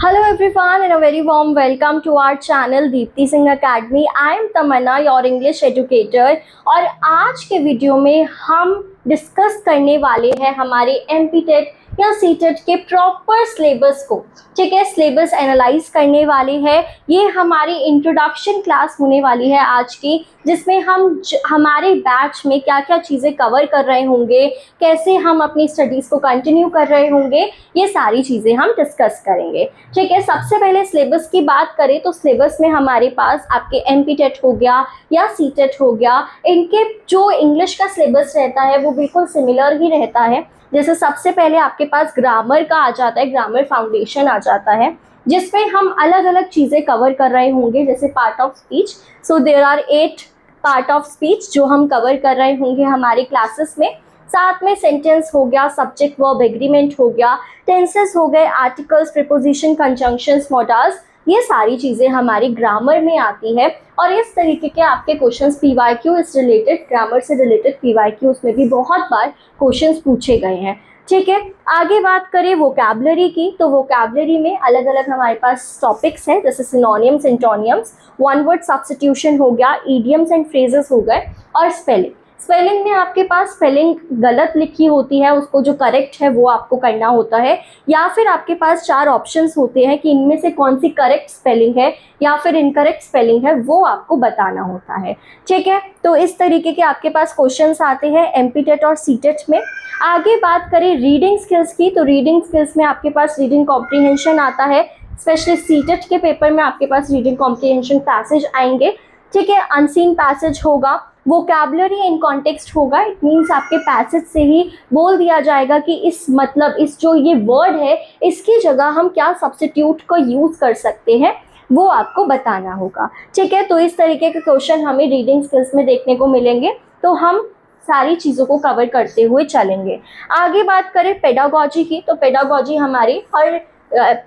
Hello everyone and a very warm welcome to our channel Deepti Singh academy. I am Tamanna your English educator और आज के video में हम discuss करने वाले हैं हमारे एमपीटेट या सीटेट के प्रॉपर सिलेबस को। ठीक है, सिलेबस एनालाइज करने वाले हैं। ये हमारी इंट्रोडक्शन क्लास होने वाली है आज की, जिसमें हम हमारे बैच में क्या क्या चीज़ें कवर कर रहे होंगे, कैसे हम अपनी स्टडीज़ को कंटिन्यू कर रहे होंगे, ये सारी चीज़ें हम डिस्कस करेंगे। ठीक है, सबसे पहले सिलेबस की बात करें तो सिलेबस में हमारे पास आपके एमपीटेट हो गया या सीटेट हो गया, इनके जो इंग्लिश का सिलेबस रहता है वो बिल्कुल सिमिलर ही रहता है। जैसे सबसे पहले आपके पास ग्रामर का आ जाता है, ग्रामर फाउंडेशन आ जाता है, जिसमें हम अलग अलग चीज़ें कवर कर रहे होंगे, जैसे part of speech. So there are 8 part of speech जो हम कवर कर रहे होंगे हमारी क्लासेस में। साथ में सेंटेंस हो गया, सब्जेक्ट वर्ब एग्रीमेंट हो गया, टेंसेस हो गए, आर्टिकल्स, प्रीपोजिशन, कंजंक्शंस, मोडाल्स, ये सारी चीज़ें हमारी ग्रामर में आती है। और इस तरीके के आपके क्वेश्चंस पीवाईक्यू इस रिलेटेड, ग्रामर से रिलेटेड पीवाईक्यूज में भी बहुत बार क्वेश्चंस पूछे गए हैं। ठीक है, आगे बात करें वोकैबुलरी की, तो वोकैबुलरी में अलग अलग हमारे पास टॉपिक्स हैं, जैसे सिनोनियम्स, एंटोनियम्स, वन वर्ड सब्स्टिट्यूशन हो गया, इडियम्स एंड फ्रेजेस हो गए, और स्पेलिंग। स्पेलिंग में आपके पास स्पेलिंग गलत लिखी होती है, उसको जो करेक्ट है वो आपको करना होता है, या फिर आपके पास 4 ऑप्शंस होते हैं कि इनमें से कौन सी करेक्ट स्पेलिंग है या फिर इनकरेक्ट स्पेलिंग है, वो आपको बताना होता है। ठीक है, तो इस तरीके के आपके पास क्वेश्चंस आते हैं एमपीटेट और सीटेट में। आगे बात करें रीडिंग स्किल्स की, तो रीडिंग स्किल्स में आपके पास रीडिंग कॉम्प्रीहेंशन आता है, स्पेशली सीटेट के पेपर में आपके पास रीडिंग कॉम्प्रीहेंशन पैसेज आएंगे। ठीक है, अनसीन पैसेज होगा, वोकैबुलरी इन कॉन्टेक्स्ट होगा, इट मीन्स आपके पैसेज से ही बोल दिया जाएगा कि इस मतलब इस जो ये वर्ड है इसकी जगह हम क्या सब्स्टिट्यूट को यूज़ कर सकते हैं, वो आपको बताना होगा। ठीक है, तो इस तरीके के क्वेश्चन हमें रीडिंग स्किल्स में देखने को मिलेंगे, तो हम सारी चीज़ों को कवर करते हुए चलेंगे। आगे बात करें पेडागॉजी की, तो पेडागॉजी हमारी हर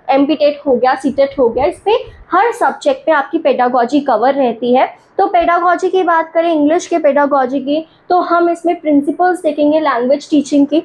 एमपीटेट हो गया, सीटेट हो गया, इस पे हर सब्जेक्ट पे आपकी पेडागॉजी कवर रहती है। तो पेडागॉजी की बात करें, इंग्लिश के पेडागॉजी की, तो हम इसमें प्रिंसिपल्स देखेंगे लैंग्वेज टीचिंग की।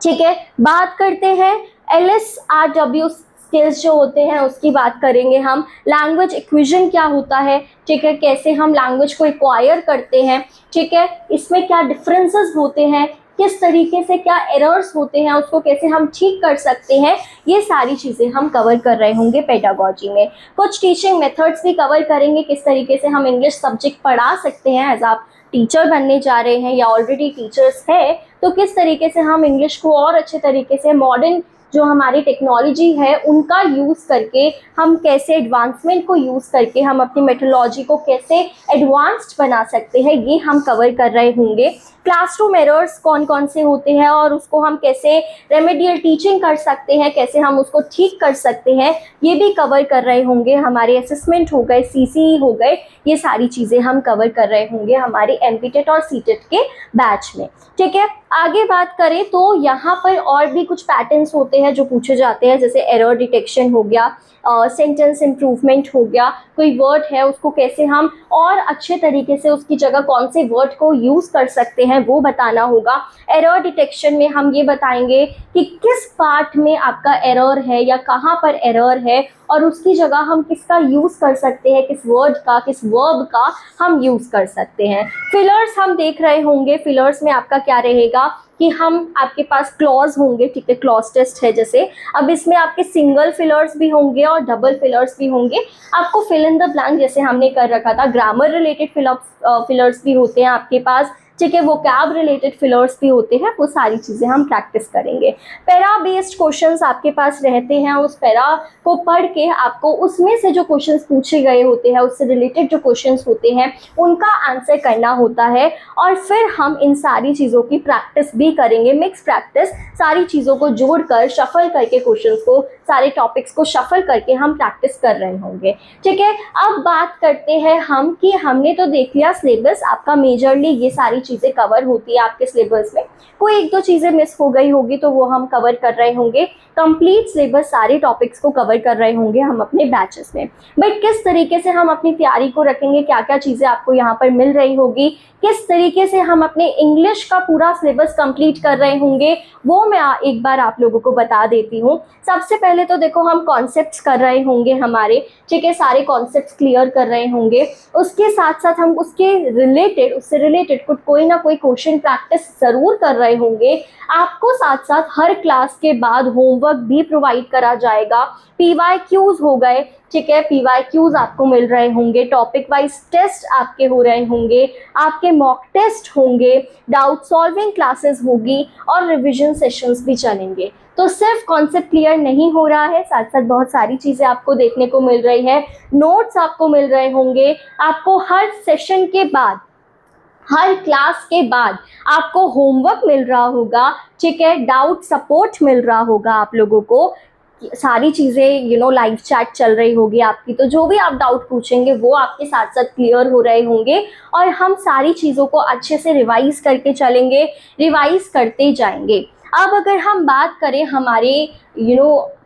ठीक है, बात करते हैं LSRW स्किल्स जो होते हैं उसकी बात करेंगे हम। लैंग्वेज एक्विजन क्या होता है, ठीक है, कैसे हम लैंग्वेज को एक्वायर करते हैं, ठीक है, इसमें क्या डिफरेंसेस होते हैं, किस तरीके से क्या एरर्स होते हैं, उसको कैसे हम ठीक कर सकते हैं, ये सारी चीज़ें हम कवर कर रहे होंगे पेडागॉजी में। कुछ टीचिंग मेथड्स भी कवर करेंगे, किस तरीके से हम इंग्लिश सब्जेक्ट पढ़ा सकते हैं एज आप टीचर बनने जा रहे हैं या ऑलरेडी टीचर्स है, तो किस तरीके से हम इंग्लिश को और अच्छे तरीके से मॉडर्न जो हमारी टेक्नोलॉजी है उनका यूज़ करके हम कैसे एडवांसमेंट को यूज़ करके हम अपनी मेथोडोलॉजी को कैसे एडवांस्ड बना सकते हैं, ये हम कवर कर रहे होंगे। क्लासरूम एरर्स कौन कौन से होते हैं और उसको हम कैसे रेमेडियल टीचिंग कर सकते हैं, कैसे हम उसको ठीक कर सकते हैं, ये भी कवर कर रहे होंगे। हमारे असेसमेंट हो गए, CCE हो गए, ये सारी चीज़ें हम कवर कर रहे होंगे हमारे एमपीटेट और सीटेट के बैच में। ठीक है, आगे बात करें तो यहाँ पर और भी कुछ पैटर्न्स होते हैं जो पूछे जाते हैं, जैसे एरर डिटेक्शन हो गया, सेंटेंस इम्प्रूवमेंट हो गया, कोई वर्ड है उसको कैसे हम और अच्छे तरीके से उसकी जगह कौन से वर्ड को यूज़ कर सकते हैं वो बताना होगा। एरर डिटेक्शन में हम ये बताएंगे कि किस पार्ट में आपका एरर है या कहाँ पर एरर है और उसकी जगह हम किसका यूज़ कर सकते हैं, किस वर्ड का, किस वर्ब का हम यूज़ कर सकते हैं। फिलर्स हम देख रहे होंगे, फिलर्स में आपका क्या रहेगा कि हम आपके पास क्लॉज होंगे, ठीक है, क्लॉज टेस्ट है जैसे। अब इसमें आपके सिंगल फिलर्स भी होंगे और डबल फिलर्स भी होंगे। आपको फिल इन द ब्लैंक जैसे हमने कर रखा था, ग्रामर रिलेटेड फिलर्स भी होते हैं आपके पास, ठीक है, वोकैब रिलेटेड फिलर्स भी होते हैं, वो सारी चीज़ें हम प्रैक्टिस करेंगे। पैरा बेस्ड क्वेश्चंस आपके पास रहते हैं, उस पैरा को पढ़ के आपको उसमें से जो क्वेश्चंस पूछे गए होते हैं, उससे रिलेटेड जो क्वेश्चंस होते हैं उनका आंसर करना होता है, और फिर हम इन सारी चीज़ों की प्रैक्टिस भी करेंगे, मिक्स प्रैक्टिस, सारी चीज़ों को जोड़कर शफल करके क्वेश्चंस को, सारे टॉपिक्स को शफल करके हम प्रैक्टिस कर रहे होंगे। ठीक है, अब बात करते हैं हम कि हमने तो देख लिया सिलेबस आपका, मेजरली ये सारी चीज़ें कवर होती है आपके सिलेबस में। कोई एक दो चीज़ें मिस हो गई होगी तो वो हम कवर कर रहे होंगे। कंप्लीट सिलेबस सारे टॉपिक्स को कवर कर रहे होंगे हम अपने बैचेस में। बट किस तरीके से हम अपनी तैयारी को रखेंगे, क्या क्या चीज़ें आपको यहाँ पर मिल रही होगी, किस तरीके से हम अपने इंग्लिश का पूरा सिलेबस कंप्लीट कर रहे होंगे, वो मैं एक बार आप लोगों को बता देती हूँ। सबसे पहले तो देखो हम कॉन्सेप्ट्स कर रहे होंगे हमारे, ठीक है, सारे कॉन्सेप्ट्स क्लियर कर रहे होंगे। उसके साथ साथ हम उससे रिलेटेड कोई ना कोई क्वेश्चन प्रैक्टिस ज़रूर कर रहे होंगे। आपको साथ साथ हर क्लास के बाद होमवर्क भी प्रोवाइड करा जाएगा। PYQs हो गए, ठीक है, PYQs आपको मिल रहे होंगे, टॉपिक वाइज टेस्ट आपके हो रहे होंगे, आपके मॉक टेस्ट होंगे, डाउट सॉल्विंग क्लासेस होगी और रिवीजन सेशंस भी चलेंगे। तो सिर्फ कॉन्सेप्ट क्लियर नहीं हो रहा है, साथ साथ बहुत सारी चीज़ें आपको देखने को मिल रही है। नोट्स आपको मिल रहे होंगे। आपको हर सेशन के बाद, हर क्लास के बाद आपको होमवर्क मिल रहा होगा, ठीक है, डाउट सपोर्ट मिल रहा होगा आप लोगों को। सारी चीज़ें लाइव चैट चल रही होगी आपकी, तो जो भी आप डाउट पूछेंगे वो आपके साथ साथ क्लियर हो रहे होंगे और हम सारी चीज़ों को अच्छे से रिवाइज करके चलेंगे, रिवाइज करते जाएंगे। अब अगर हम बात करें हमारे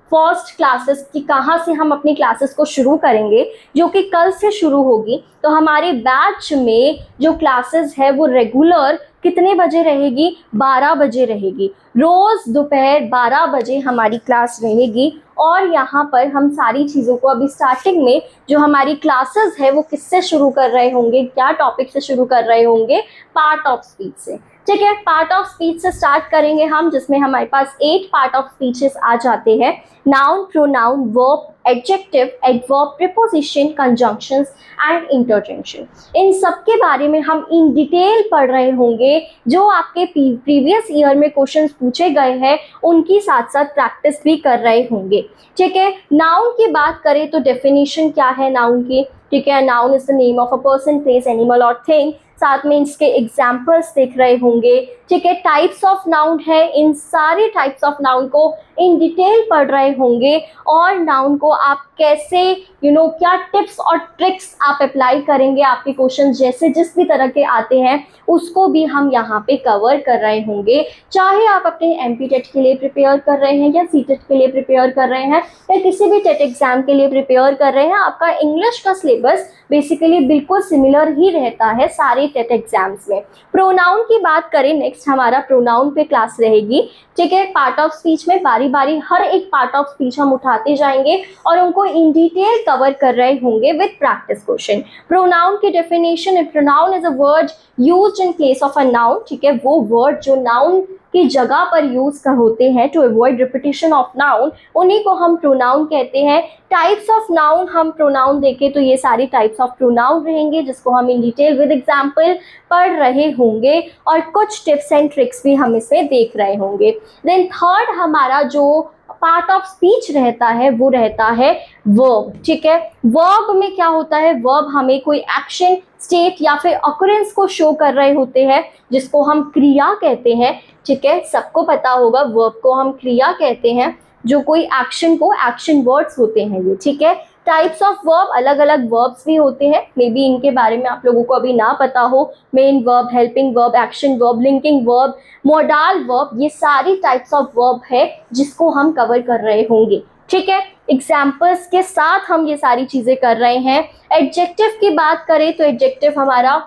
फर्स्ट क्लासेस की, कहाँ से हम अपनी क्लासेस को शुरू करेंगे, जो कि कल से शुरू होगी, तो हमारे बैच में जो क्लासेस है वो रेगुलर कितने बजे रहेगी, 12 बजे रहेगी। रोज़ दोपहर 12 बजे हमारी क्लास रहेगी। और यहाँ पर हम सारी चीज़ों को अभी स्टार्टिंग में जो हमारी क्लासेस है वो किससे शुरू कर रहे होंगे, क्या टॉपिक से शुरू कर रहे होंगे, पार्ट ऑफ स्पीच से, ठीक है। पार्ट ऑफ स्पीच से स्टार्ट करेंगे हम, जिसमें हमारे पास 8 पार्ट ऑफ स्पीचेस आ जाते हैं। Noun, pronoun, verb, adjective, adverb, preposition, conjunctions and interjection. इन सब के बारे में हम इन डिटेल पढ़ रहे होंगे। जो आपके प्रीवियस ईयर में क्वेश्चंस पूछे गए हैं उनकी साथ साथ प्रैक्टिस भी कर रहे होंगे, ठीक है। नाउन की बात करें तो डेफिनेशन क्या है नाउन की, ठीक है। Noun is the name of a person, place, animal और थिंग। साथ में इसके एग्जाम्पल्स देख रहे होंगे, ठीक है। टाइप्स ऑफ नाउन है, इन सारे टाइप्स ऑफ नाउन को इन डिटेल पढ़ रहे होंगे। और नाउन को आप कैसे क्या टिप्स और ट्रिक्स आप अप्लाई करेंगे, आपके क्वेश्चन जैसे जिस भी तरह के आते हैं उसको भी हम यहाँ पे कवर कर रहे होंगे। चाहे आप अपने MPTET के लिए प्रिपेयर कर रहे हैं या CTET के लिए प्रिपेयर कर रहे हैं या किसी भी टेट एग्जाम के लिए प्रिपेयर कर रहे हैं, आपका इंग्लिश का सिलेबस बेसिकली बिल्कुल सिमिलर ही रहता है सारे टेट एग्जाम्स में। प्रोनाउन की बात करें, नेक्स्ट हमारा प्रोनाउन पे क्लास रहेगी, ठीक है। पार्ट ऑफ स्पीच में बारी बारी हर एक पार्ट ऑफ स्पीच हम उठाते जाएंगे और उनको इन डिटेल कवर कर रहे होंगे विद प्रैक्टिस क्वेश्चन। प्रोनाउन की डेफिनेशन है, pronoun is a word used in place of a noun, ठीक है। वो वर्ड जो नाउन की जगह पर यूज कर होते हैं to avoid repetition of noun, उन्हीं को हम प्रोनाउन कहते हैं। टाइप्स ऑफ नाउन हम प्रोनाउन देखें तो ये सारी टाइप्स ऑफ प्रोनाउन रहेंगे जिसको हम इन डिटेल विद एग्जाम्पल पढ़ रहे होंगे और कुछ टिप्स एंड ट्रिक्स भी हम इसमें देख रहे होंगे। देन थर्ड हमारा जो पार्ट ऑफ स्पीच रहता है वो रहता है वर्ब, ठीक है। वर्ब में क्या होता है, वर्ब हमें कोई एक्शन, स्टेट या फिर ऑकरेंस को शो कर रहे होते हैं जिसको हम क्रिया कहते हैं, ठीक है। सबको पता होगा वर्ब को हम क्रिया कहते हैं, जो कोई एक्शन को, एक्शन वर्ड्स होते हैं ये, ठीक है। टाइप्स ऑफ वर्ब, अलग अलग वर्ब्स भी होते हैं, मे बी इनके बारे में आप लोगों को अभी ना पता हो। Main verb, helping verb, action verb, linking verb, modal verb, ये सारी टाइप्स ऑफ वर्ब है जिसको हम कवर कर रहे होंगे, ठीक है। एग्जाम्पल्स के साथ हम ये सारी चीज़ें कर रहे हैं। एडजेक्टिव की बात करें तो एडजेक्टिव हमारा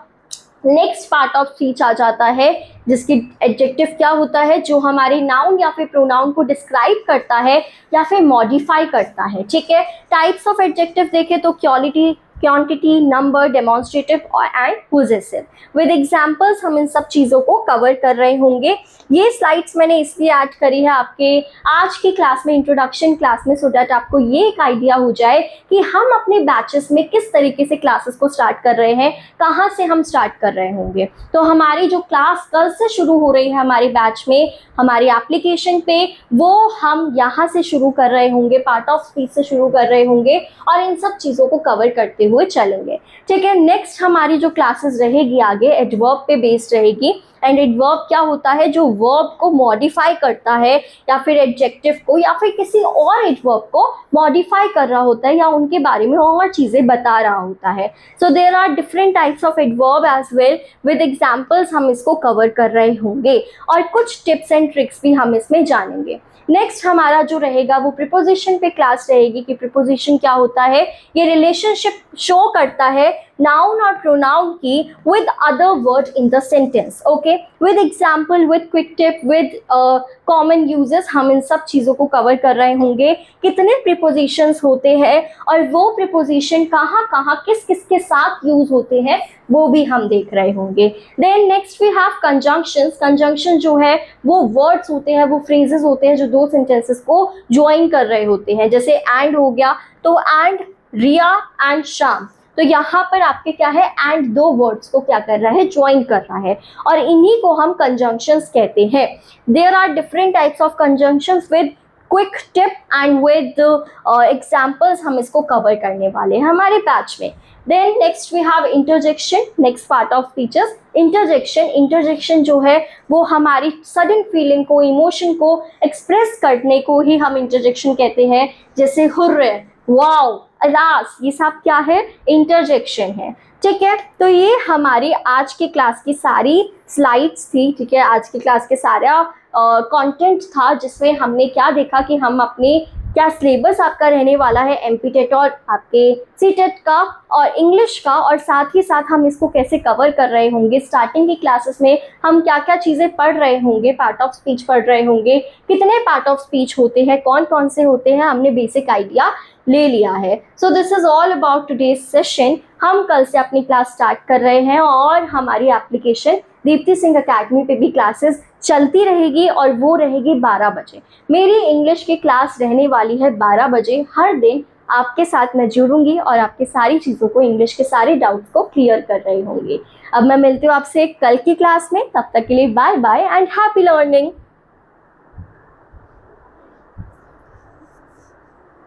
नेक्स्ट पार्ट ऑफ स्पीच आ जाता है, जिसकी एडजेक्टिव क्या होता है, जो हमारे नाउन या फिर प्रोनाउन को डिस्क्राइब करता है या फिर मॉडिफाई करता है, ठीक है। टाइप्स ऑफ एडजेक्टिव देखें तो quality, quantity, number, demonstrative and possessive. With examples हम इन सब चीज़ों को कवर कर रहे होंगे। ये स्लाइड्स मैंने इसलिए ऐड करी है आपके आज की क्लास में, इंट्रोडक्शन क्लास में, सो दैट आपको ये एक आइडिया हो जाए कि हम अपने बैचेस में किस तरीके से क्लासेस को स्टार्ट कर रहे हैं, कहाँ से हम स्टार्ट कर रहे होंगे। तो हमारी जो क्लास कल से शुरू हो रही है हमारे बैच में, हमारी एप्लीकेशन पे, वो हम यहाँ से शुरू कर रहे होंगे, पार्ट ऑफ स्पीच से शुरू कर रहे होंगे और इन सब चीज़ों को कवर करते हुए चलेंगे, ठीक है। नेक्स्ट हमारी जो क्लासेस रहेगी आगे एडवर्ब पे बेस्ड रहेगी। एंड एडवर्ब क्या होता है, जो वर्ब को मॉडिफाई करता है या फिर एडजेक्टिव को या फिर किसी और एडवर्ब को मॉडिफाई कर रहा होता है या उनके बारे में और चीज़ें बता रहा होता है. So there are different types of adverb as well. With examples हम इसको कवर कर रहे होंगे और कुछ टिप्स एंड ट्रिक्स भी हम इसमें जानेंगे. नेक्स्ट हमारा जो रहेगा वो प्रीपोजिशन पे क्लास रहेगी कि प्रीपोजिशन क्या होता है. ये रिलेशनशिप शो करता है नाउन और प्रोनाउन की with other word in the sentence. Okay, with example, with quick tip, with common uses, हम इन सब चीज़ों को कवर कर रहे होंगे. कितने प्रीपोजिशंस होते हैं और वो प्रीपोजिशन कहाँ कहाँ किस किस के साथ यूज होते हैं वो भी हम देख रहे होंगे. Then next we have conjunctions. Conjunction जो है वो वर्ड्स होते हैं, वो फ्रेजेस होते हैं जो दो सेंटेंसेस को ज्वाइन कर रहे होते हैं. जैसे एंड हो गया तो एंड रिया एंड श्याम, तो यहाँ पर आपके क्या है, एंड दो वर्ड्स को क्या कर रहा है, ज्वाइन कर रहा है और इन्हीं को हम कंजंक्शंस कहते हैं. There are different types of conjunctions. With quick tip and with examples हम इसको कवर करने वाले हैं हमारे बैच में. Then next we have interjection. Next part of features interjection. Interjection जो है वो हमारी सडन फीलिंग को, इमोशन को एक्सप्रेस करने को ही हम इंटरजेक्शन कहते हैं. जैसे हुर्रे, वाओ, अलास, ये सब क्या है, इंटरजेक्शन है. ठीक है, तो ये हमारी आज की क्लास की सारी स्लाइड्स थी. ठीक है, आज की क्लास के सारा कंटेंट था जिसमें हमने क्या देखा कि हम अपने क्या सिलेबस आपका रहने वाला है एमपीटेट और आपके सीटेट का और इंग्लिश का, और साथ ही साथ हम इसको कैसे कवर कर रहे होंगे. स्टार्टिंग की क्लासेस में हम क्या क्या चीज़ें पढ़ रहे होंगे, पार्ट ऑफ स्पीच पढ़ रहे होंगे, कितने पार्ट ऑफ स्पीच होते हैं, कौन कौन से होते हैं, हमने बेसिक आइडिया ले लिया है. So this is all about today's session. हम कल से अपनी क्लास स्टार्ट कर रहे हैं और हमारी एप्लीकेशन दीप्ति सिंह अकेडमी पे भी क्लासेस चलती रहेगी और वो रहेगी 12 बजे. मेरी इंग्लिश की क्लास रहने वाली है 12 बजे. हर दिन आपके साथ मैं जुड़ूंगी और आपकी सारी चीज़ों को, इंग्लिश के सारे डाउट्स को क्लियर कर रही होंगी. अब मैं मिलती हूँ आपसे कल की क्लास में. तब तक के लिए bye bye and happy learning.